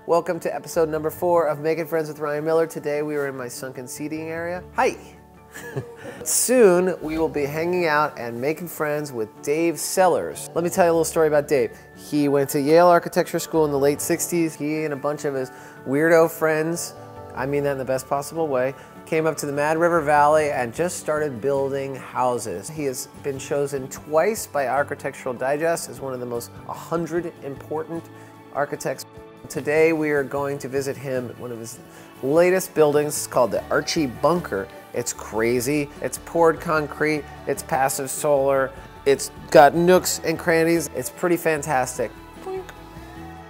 Welcome to episode number 4 of Making Friends with Ryan Miller. Today we are in my sunken seating area. Hi! Soon we will be hanging out and making friends with Dave Sellers. Let me tell you a little story about Dave. He went to Yale Architecture School in the late 60s. He and a bunch of his weirdo friends, I mean that in the best possible way, came up to the Mad River Valley and just started building houses. He has been chosen twice by Architectural Digest as one of the most 100 important architects. Today we are going to visit him at one of his latest buildings. It's called the Archie Bunker. It's crazy. It's poured concrete. It's passive solar. It's got nooks and crannies. It's pretty fantastic.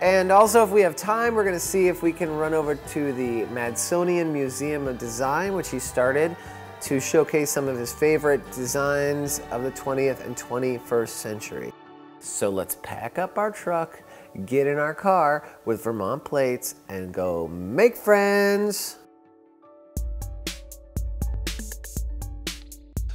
And also, if we have time, we're going to see if we can run over to the Sounion Museum of Design, which he started, to showcase some of his favorite designs of the 20th and 21st century. So let's pack up our truck, get in our car with Vermont plates, and go make friends.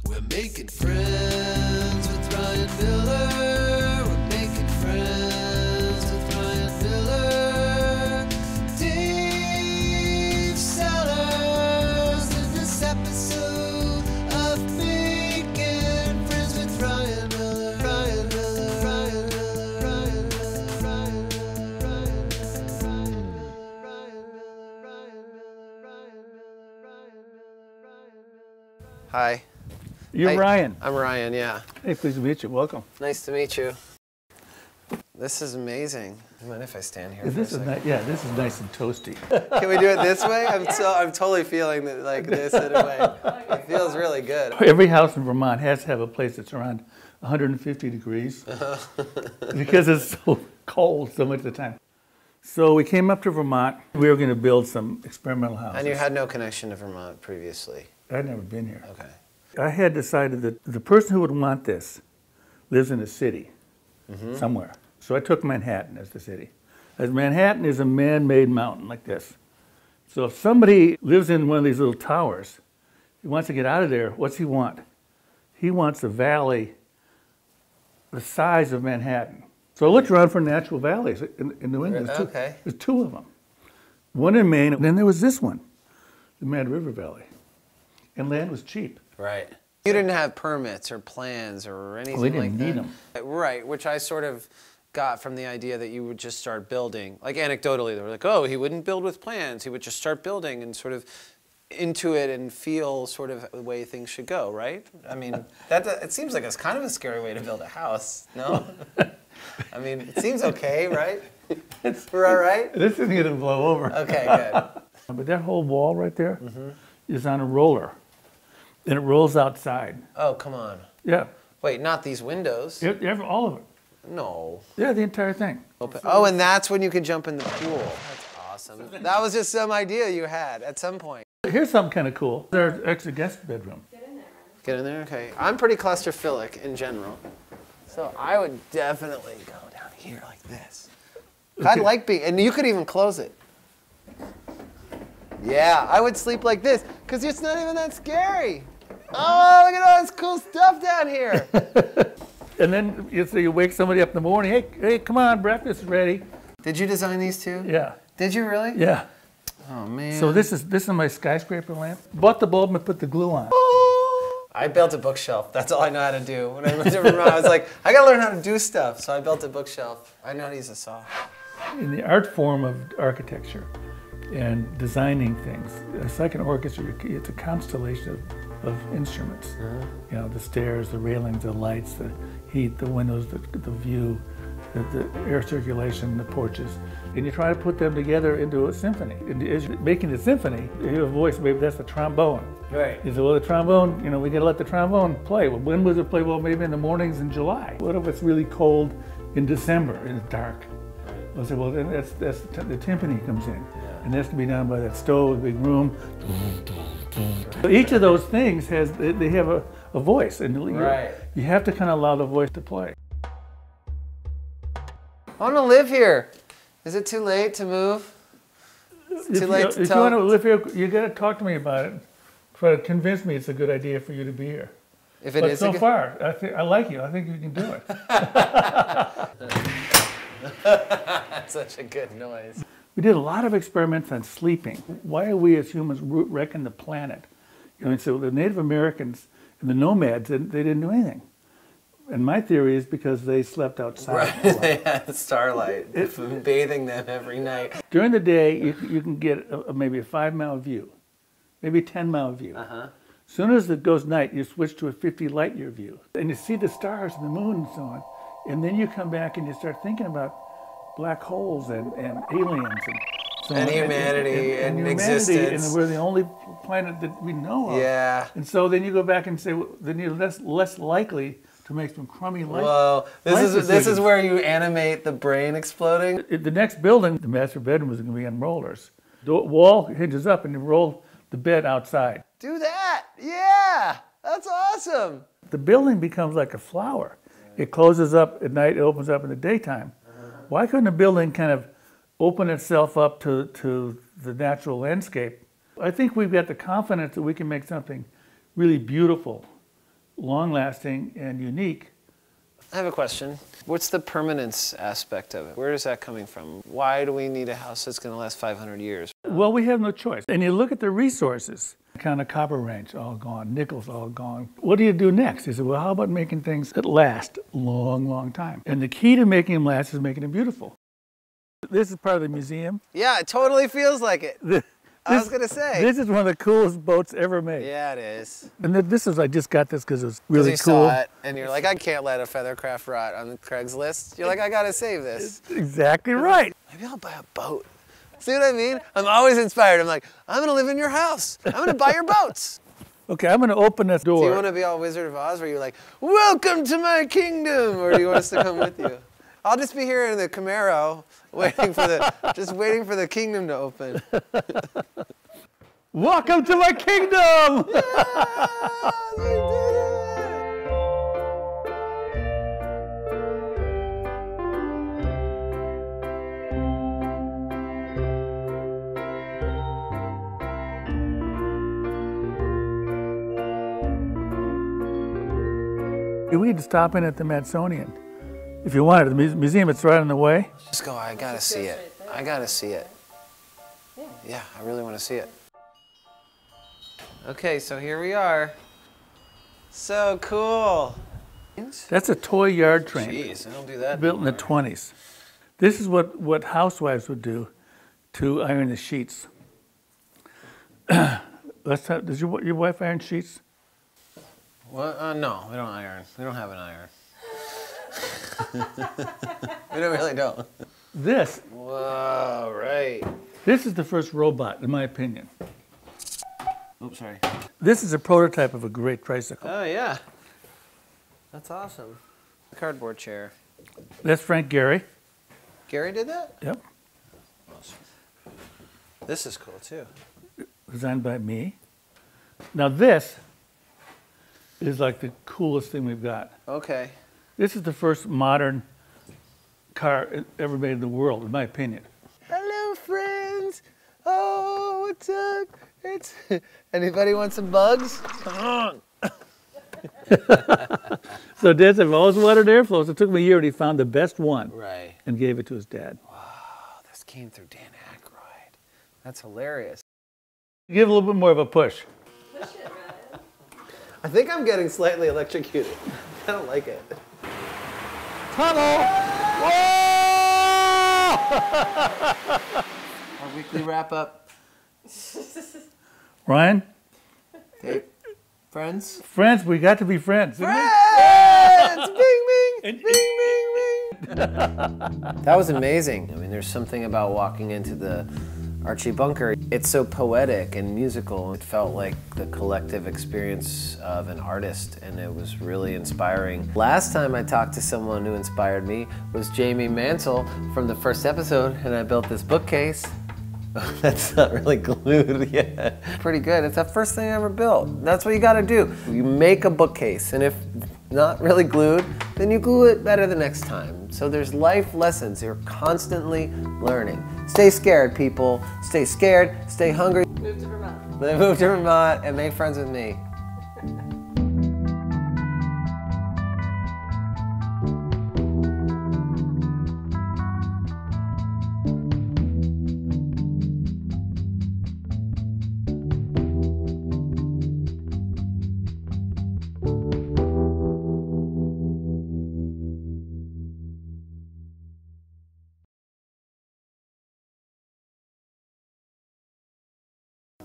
We're making friends with Ryan Miller. We're making friends with Ryan Miller. Dave Sellers in this episode of Making Friends with Ryan Miller. Ryan Miller, Ryan Miller, Ryan Miller, Ryan Miller, Ryan Miller, Ryan Miller, Ryan Miller, Ryan Miller, Ryan Miller. Hi. You're Hi. Ryan. I'm Ryan, yeah. Hey, pleased to meet you. Welcome. Nice to meet you. This is amazing. You mind if I stand here for This a is second? yeah, this is nice and toasty. Can we do it this way? I'm totally feeling that, like this in a way. It feels really good. Every house in Vermont has to have a place that's around 150 degrees because it's so cold so much of the time. So we came up to Vermont. We were going to build some experimental houses. And you had no connection to Vermont previously? I'd never been here. Okay. I had decided that the person who would want this lives in a city somewhere. So I took Manhattan as the city. As Manhattan is a man-made mountain like this. So if somebody lives in one of these little towers, he wants to get out of there, what's he want? He wants a valley the size of Manhattan. So I looked around for natural valleys in New England. There's two of them. One in Maine, and then there was this one, the Mad River Valley. And land was cheap. Right. You didn't have permits or plans or anything like that? We didn't need them. Right, which I sort of got from the idea that you would just start building. Like anecdotally, they were like, oh, he wouldn't build with plans. He would just start building and sort of intuit and feel sort of the way things should go, right? I mean, it seems like it's kind of a scary way to build a house, no? I mean, it seems okay, right? We're all right? This isn't going to blow over. Okay, good. But that whole wall right there is on a roller. And it rolls outside. Oh, come on. Yeah. Wait, not these windows. All of it. No. Yeah, the entire thing. Oh, and that's when you can jump in the pool. That's awesome. That was just some idea you had at some point. Here's something kind of cool. There's an extra guest bedroom. Get in there? Okay. I'm pretty claustrophilic in general. So I would definitely go down here like this. Okay. I'd like being, and you could even close it. Yeah, I would sleep like this, because it's not even that scary. Oh, look at all this cool stuff down here. And then you wake somebody up in the morning, hey, come on, breakfast is ready. Did you design these too? Yeah. Did you really? Yeah. Oh, man. So this is my skyscraper lamp. Bought the bulb and put the glue on. I built a bookshelf. That's all I know how to do. When I went to Vermont, I was like, I gotta learn how to do stuff. So I built a bookshelf. I know how to use a saw. In the art form of architecture and designing things, it's like an orchestra. It's a constellation of instruments. You know, the stairs, the railings, the lights, the heat, the windows, the view, the air circulation, the porches. And you try to put them together into a symphony. And as you're making the symphony, you hear a voice, maybe that's the trombone. Right. You say, well, the trombone, you know, we gotta let the trombone play. Well, when was it play? Well, maybe in the mornings in July. What if it's really cold in December and it's dark? I'll say, well, then that's the timpani comes in. And that's to be done by that stove, big room. So each of those things they have a voice, and you have to kind of allow the voice to play. I want to live here. Is it too late to move? If you want to live here, you got to talk to me about it. Try to convince me it's a good idea for you to be here. If it but is so far, I like you. I think you can do it. That's such a good noise. We did a lot of experiments on sleeping. Why are we as humans wrecking the planet? You know, and so the Native Americans and the nomads, they didn't do anything. And my theory is because they slept outside. Right. They had starlight bathing them every night. During the day, you can get maybe a 5-mile view, maybe a 10-mile view. Uh-huh. As soon as it goes night, you switch to a 50 light year view. And you see the stars and the moon and so on. And then you come back and you start thinking about black holes and aliens and so And on. humanity and humanity, existence. And we're the only planet that we know of. Yeah. And so then you go back and say, well, then you're less likely to make some crummy life. Whoa, this is decisions. where you animate the brain exploding. The next building, the master bedroom was going to be on rollers. The wall hinges up and you roll the bed outside. Do that, yeah, that's awesome. The building becomes like a flower. It closes up at night, it opens up in the daytime. Why couldn't a building kind of open itself up to the natural landscape? I think we've got the confidence that we can make something really beautiful, long-lasting, and unique. I have a question. What's the permanence aspect of it? Where is that coming from? Why do we need a house that's going to last 500 years? Well, we have no choice. And you look at the resources, kind of copper range, all gone, nickels all gone. What do you do next? You say, well, how about making things that last a long, long time? And the key to making them last is making them beautiful. This is part of the museum. Yeah, it totally feels like it. I was going to say. This is one of the coolest boats ever made. Yeah, it is. And this is, I just got this because it was really you cool. saw it, and you're like, I can't let a feathercraft rot on Craigslist. You're like, I got to save this. Exactly right. Maybe I'll buy a boat. See what I mean? I'm always inspired. I'm like, I'm going to live in your house. I'm going to buy your boats. Okay, I'm going to open this door. Do you want to be all Wizard of Oz where you're like, welcome to my kingdom? Or do you want us to come with you? I'll just be here in the Camaro just waiting for the kingdom to open. Welcome to my kingdom! Yeah, we did it! We had to stop in at the Sounion. If you wanted, the museum, it's right on the way. Just go, I gotta see it. I gotta see it. Yeah, I really want to see it. Okay, so here we are. So cool. That's a toy yard train. Jeez, I don't do that Built in the 20s. This is what housewives would do to iron the sheets. Does your wife iron sheets? What? No, we don't iron. We don't have an iron. We really don't. This. Whoa, right. This is the first robot, in my opinion. Oops, sorry. This is a prototype of a great tricycle. Oh, yeah. That's awesome. Cardboard chair. That's Frank Gehry. Gary did that? Yep. Awesome. This is cool, too. Designed by me. Now this is like the coolest thing we've got. Okay. This is the first modern car ever made in the world, in my opinion. Hello, friends. Oh, what's up? Anybody want some bugs? Come on. So Dad said, I've always wanted airflows. It took him a year and he found the best one. Right. And gave it to his dad. Wow, this came through Dan Aykroyd. That's hilarious. Give a little bit more of a push. I think I'm getting slightly electrocuted. I don't like it. Tunnel! Whoa! Our weekly wrap up. Ryan? Hey, friends? Friends, we got to be friends. Didn't we? Friends! Bing, bing! Bing, bing, bing! That was amazing. I mean, there's something about walking into the Archie Bunker. It's so poetic and musical. It felt like the collective experience of an artist, and it was really inspiring. Last time I talked to someone who inspired me was Jamie Mansell from the first episode, and I built this bookcase. That's not really glued yet. Pretty good. It's the first thing I ever built. That's what you gotta do. You make a bookcase, and if not really glued, then you glue it better the next time. So there's life lessons. You're constantly learning. Stay scared, people. Stay scared, stay hungry. Move to Vermont. Move to Vermont and make friends with me.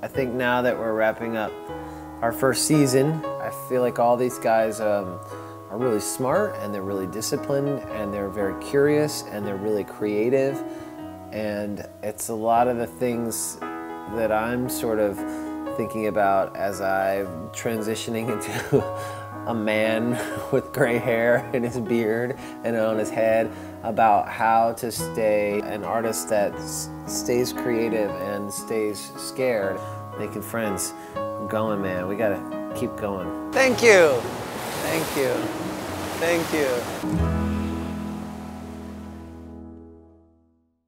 I think now that we're wrapping up our first season, I feel like all these guys are really smart, and they're really disciplined, and they're very curious, and they're really creative. And it's a lot of the things that I'm sort of thinking about as I'm transitioning into a man with gray hair in his beard and on his head, about how to stay an artist that stays creative and stays scared. Making friends. I'm going, man. We gotta keep going. Thank you. Thank you. Thank you.